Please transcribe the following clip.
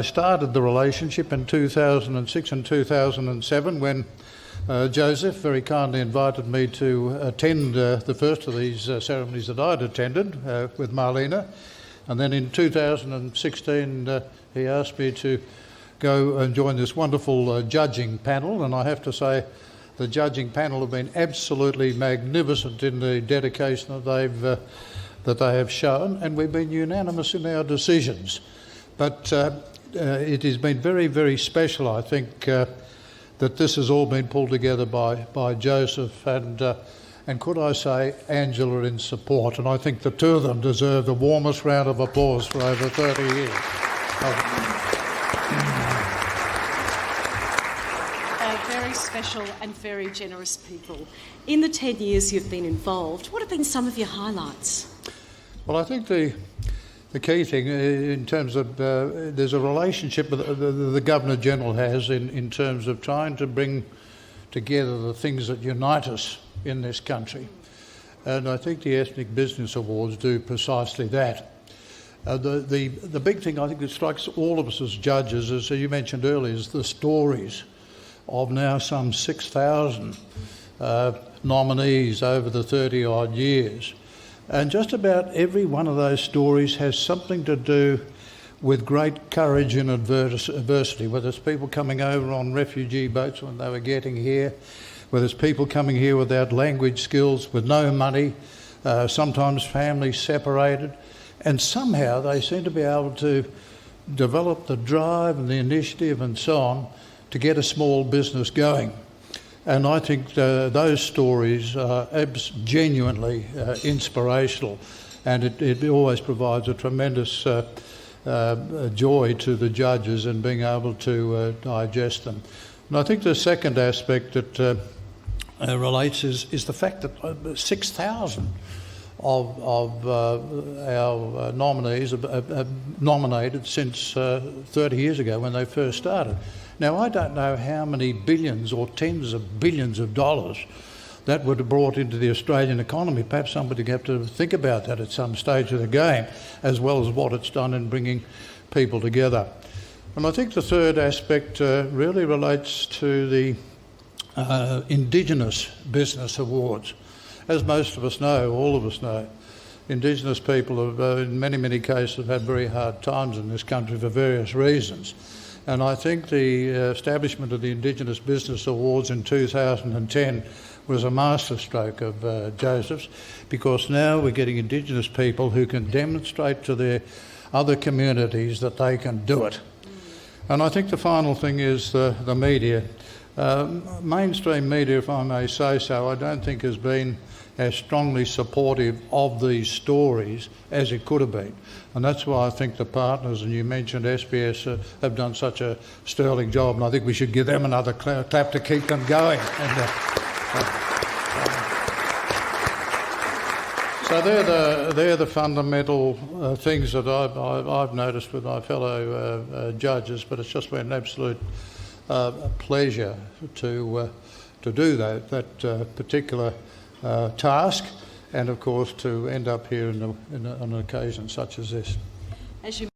I started the relationship in 2006 and 2007 when Joseph very kindly invited me to attend the first of these ceremonies that I'd attended with Marlena. And then in 2016 he asked me to go and join this wonderful judging panel, and I have to say the judging panel have been absolutely magnificent in the dedication that they have shown, and we've been unanimous in our decisions. But it has been very, very special, I think, that this has all been pulled together by Joseph and could I say Angela in support. And I think the two of them deserve the warmest round of applause for over 30 years. Very special and very generous people. In the 10 years you've been involved, what have been some of your highlights? Well, I think the key thing in terms of there's a relationship that the Governor-General has in terms of trying to bring together the things that unite us in this country. And I think the Ethnic Business Awards do precisely that. The big thing I think that strikes all of us as judges, as you mentioned earlier, is the stories of now some 6,000 nominees over the 30-odd years. And just about every one of those stories has something to do with great courage in adversity, whether it's people coming over on refugee boats when they were getting here, whether it's people coming here without language skills, with no money, sometimes families separated, and somehow they seem to be able to develop the drive and the initiative and so on to get a small business going. And I think those stories are genuinely inspirational, and it always provides a tremendous joy to the judges in being able to digest them. And I think the second aspect that relates is the fact that 6,000 of our nominees have nominated since 30 years ago when they first started. Now, I don't know how many billions or tens of billions of dollars that would have brought into the Australian economy. Perhaps somebody would have to think about that at some stage of the game, as well as what it's done in bringing people together. And I think the third aspect really relates to the Indigenous Business Awards. As most of us know, all of us know, Indigenous people have, in many, many cases, had very hard times in this country for various reasons. And I think the establishment of the Indigenous Business Awards in 2010 was a masterstroke of Joseph's, because now we're getting Indigenous people who can demonstrate to their other communities that they can do it. And I think the final thing is the media. Mainstream media, if I may say so, I don't think has been as strongly supportive of these stories as it could have been. And that's why I think the partners, and you mentioned SBS, have done such a sterling job, and I think we should give them another clap to keep them going. So they're the fundamental things that I've noticed with my fellow judges, but it's just been an absolute pleasure to do that particular task, and of course to end up here on an occasion such as this. As you